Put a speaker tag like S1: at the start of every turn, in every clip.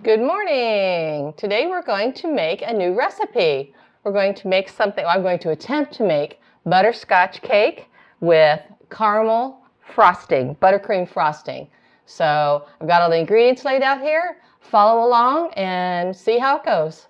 S1: Good morning! Today we're going to make a new recipe. We're going to make something, I'm going to attempt to make butterscotch cake with caramel frosting, buttercream frosting. So I've got all the ingredients laid out here. Follow along and see how it goes.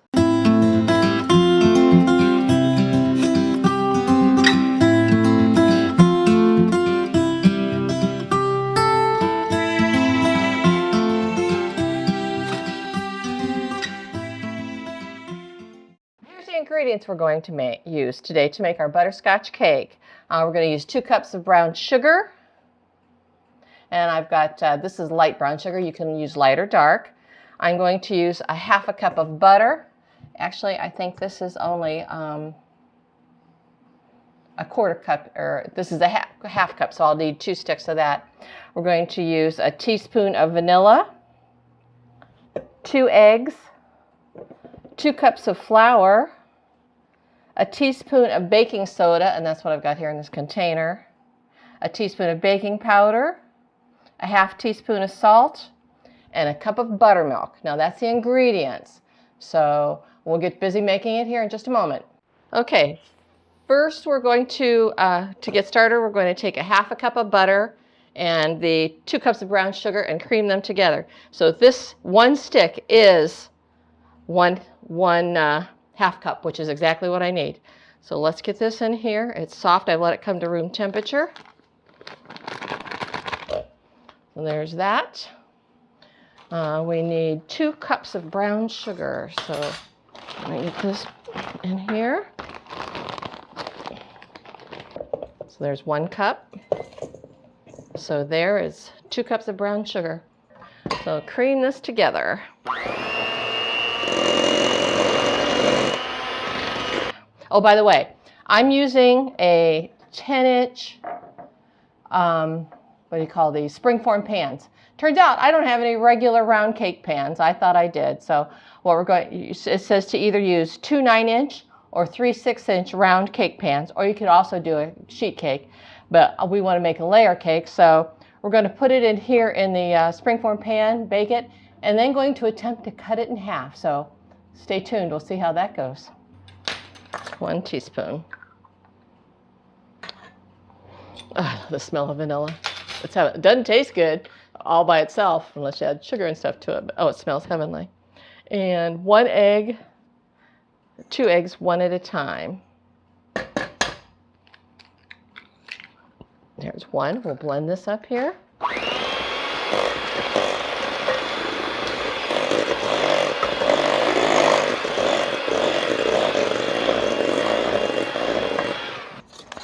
S1: Ingredients we're going to use today to make our butterscotch cake. We're going to use 2 cups of brown sugar, and I've got this is light brown sugar. You can use light or dark. I'm going to use a half a cup of butter. Actually, I think this is only a quarter cup, or this is a half cup, so I'll need 2 sticks of that. We're going to use a teaspoon of vanilla, 2 eggs, 2 cups of flour, a teaspoon of baking soda, and that's what I've got here in this container, a teaspoon of baking powder, a half teaspoon of salt, and a cup of buttermilk. Now that's the ingredients. So we'll get busy making it here in just a moment. Okay, first we're going to get started, we're going to take a half a cup of butter and the 2 cups of brown sugar and cream them together. So this one stick is one half cup, which is exactly what I need. So let's get this in here. It's soft. I've let it come to room temperature. So there's that. We need 2 cups of brown sugar. So I'm going to get this in here. So there's 1 cup. So there is 2 cups of brown sugar. So cream this together. Oh, by the way, I'm using a 10-inch, what do you call these, springform pans. Turns out I don't have any regular round cake pans. I thought I did. So what we're going, it says to either use 2 9-inch or 3 6-inch round cake pans, or you could also do a sheet cake. But we want to make a layer cake, so we're going to put it in here in the springform pan, bake it, and then going to attempt to cut it in half. So stay tuned. We'll see how that goes. 1 teaspoon. Oh, the smell of vanilla. It doesn't taste good all by itself unless you add sugar and stuff to it. But, oh, it smells heavenly. And 1 egg, 2 eggs, 1 at a time. There's 1. We'll blend this up here.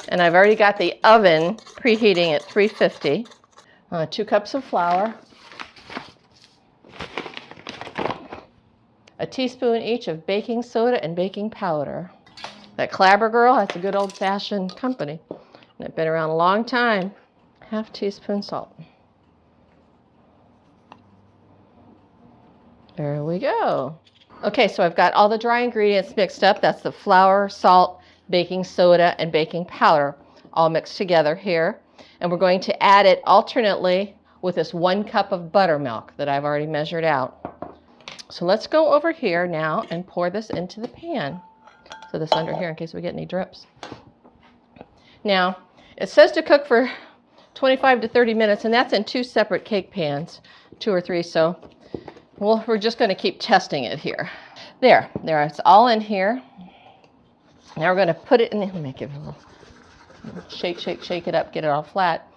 S1: And I've already got the oven preheating at 350. 2 cups of flour. A teaspoon each of baking soda and baking powder. That Clabber Girl, that's a good old-fashioned company. And it's been around a long time. Half teaspoon salt. There we go. Okay, so I've got all the dry ingredients mixed up. That's the flour, salt, baking soda, and baking powder all mixed together here. And we're going to add it alternately with this 1 cup of buttermilk that I've already measured out. So let's go over here now and pour this into the pan. So this under here in case we get any drips. Now, it says to cook for 25 to 30 minutes, and that's in 2 separate cake pans, 2 or 3, so we're just going to keep testing it here. There, it's all in here. Now we're going to put it in, let me give it a little shake it up, get it all flat.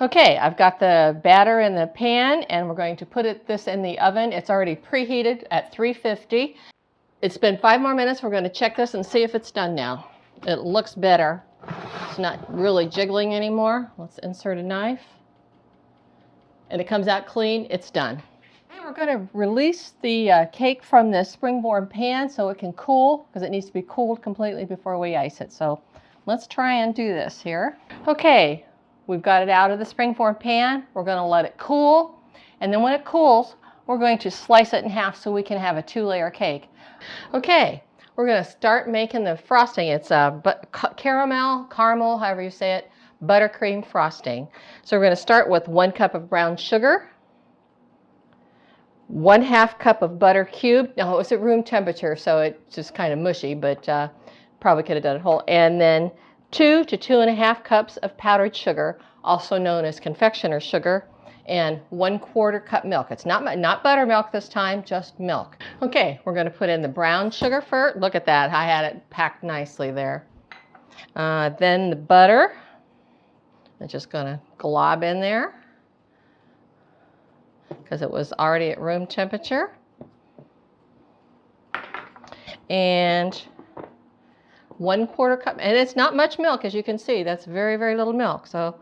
S1: Okay, I've got the batter in the pan, and we're going to put this in the oven. It's already preheated at 350. It's been 5 more minutes. We're going to check this and see if it's done now. It looks better. It's not really jiggling anymore. Let's insert a knife. And it comes out clean. It's done. We're going to release the cake from the springform pan so it can cool, because it needs to be cooled completely before we ice it. So let's try and do this here. Okay, we've got it out of the springform pan. We're going to let it cool, and then when it cools, we're going to slice it in half so we can have a 2-layer cake. Okay, we're going to start making the frosting. It's caramel, however you say it, buttercream frosting. So we're going to start with 1 cup of brown sugar, 1/2 cup of butter cubed. No, it was at room temperature, so it's just kind of mushy, but probably could have done it whole. And then 2 to 2.5 cups of powdered sugar, also known as confectioner's sugar, and 1/4 cup milk. It's not buttermilk this time, just milk. Okay, we're going to put in the brown sugar first. Look at that, I had it packed nicely there. Then the butter. I'm just going to glob in there because it was already at room temperature. And 1/4 cup, and it's not much milk, as you can see. That's very, very little milk. So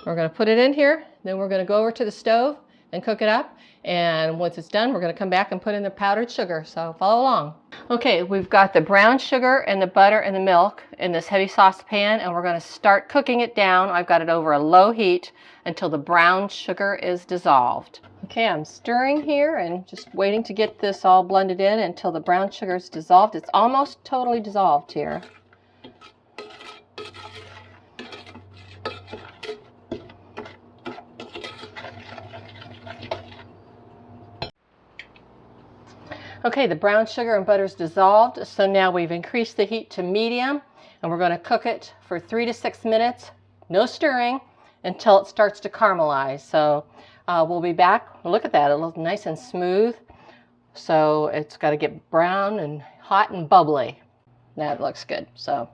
S1: we're going to put it in here. Then we're going to go over to the stove and cook it up. And once it's done, we're going to come back and put in the powdered sugar. So follow along. Okay, we've got the brown sugar and the butter and the milk in this heavy saucepan, and we're going to start cooking it down. I've got it over a low heat until the brown sugar is dissolved. Okay, I'm stirring here and just waiting to get this all blended in until the brown sugar is dissolved. It's almost totally dissolved here. Okay, the brown sugar and butter is dissolved, so now we've increased the heat to medium, and we're going to cook it for 3 to 6 minutes, no stirring, until it starts to caramelize. So we'll be back. Look at that, it looks nice and smooth. So it's got to get brown and hot and bubbly. That looks good. So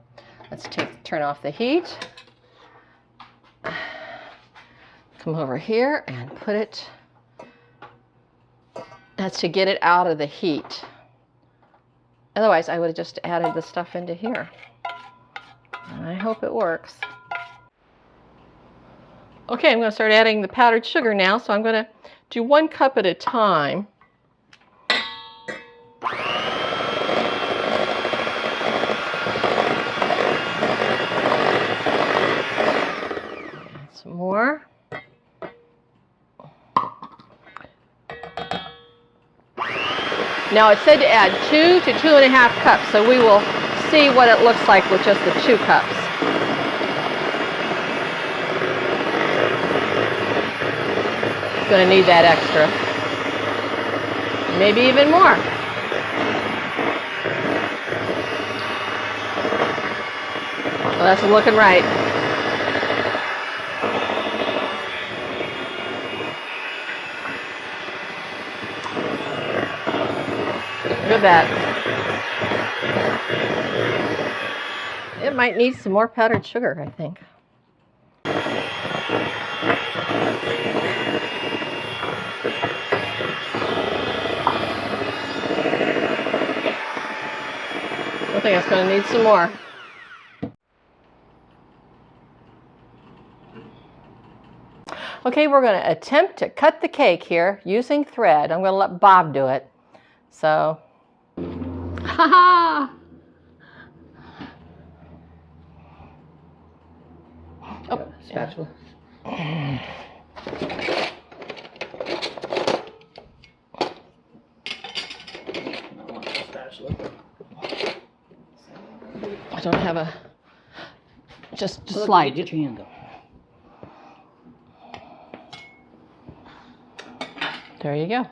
S1: let's turn off the heat. Come over here and put it. That's to get it out of the heat. Otherwise, I would have just added the stuff into here. And I hope it works. Okay, I'm going to start adding the powdered sugar now, so I'm going to do 1 cup at a time. Add some more. Now it said to add 2 to 2.5 cups, so we will see what it looks like with just the 2 cups. Going to need that extra. Maybe even more. Well, that's looking right. Look at that. It might need some more powdered sugar, I think. I think it's going to need some more. Okay, we're going to attempt to cut the cake here using thread. I'm going to let Bob do it. So, ha-ha! Oh,
S2: spatula.
S1: I don't have a, just slide.
S2: Get your hand up.
S1: There you go.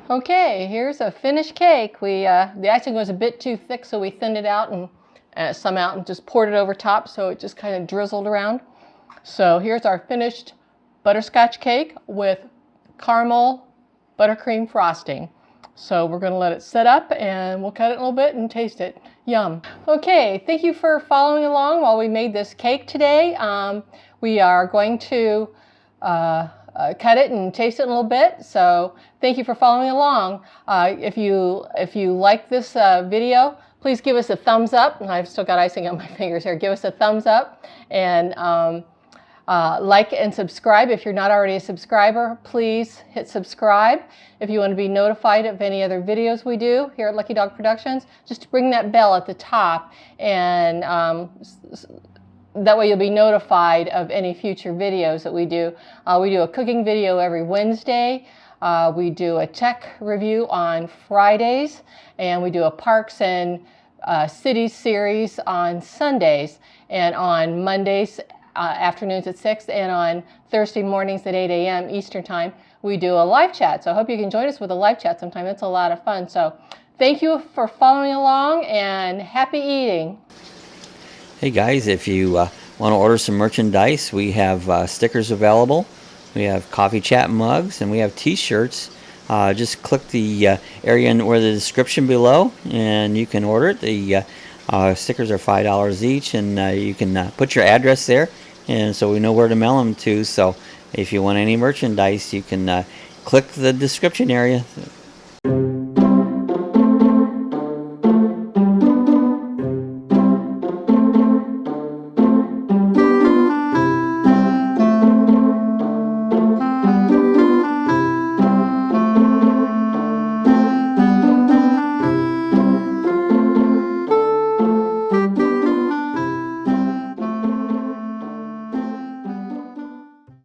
S1: Okay, here's a finished cake. The icing was a bit too thick, so we thinned it out and some out and just poured it over top, so it just kind of drizzled around. So here's our finished butterscotch cake with caramel buttercream frosting. So we're going to let it set up and we'll cut it a little bit and taste it. Yum. Okay, thank you for following along while we made this cake today. We are going to cut it and taste it in a little bit. So thank you for following along. If you like this video, please give us a thumbs up. And I've still got icing on my fingers here. Give us a thumbs up and like and subscribe. If you're not already a subscriber, please hit subscribe. If you want to be notified of any other videos we do here at Lucky Dog Productions, just ring that bell at the top, and that way you'll be notified of any future videos that we do. We do a cooking video every Wednesday. We do a tech review on Fridays, and we do a parks and cities series on Sundays. And on Mondays, afternoons at 6, and on Thursday mornings at 8 a.m. Eastern Time, we do a live chat. So I hope you can join us with a live chat sometime. It's a lot of fun. So thank you for following along, and happy eating.
S2: Hey guys, if you want to order some merchandise, we have stickers available. We have coffee chat mugs, and we have t-shirts. Just click the area where the description below, and you can order it. The stickers are $5 each, and you can put your address there, and so we know where to mail them to. So if you want any merchandise, you can click the description area.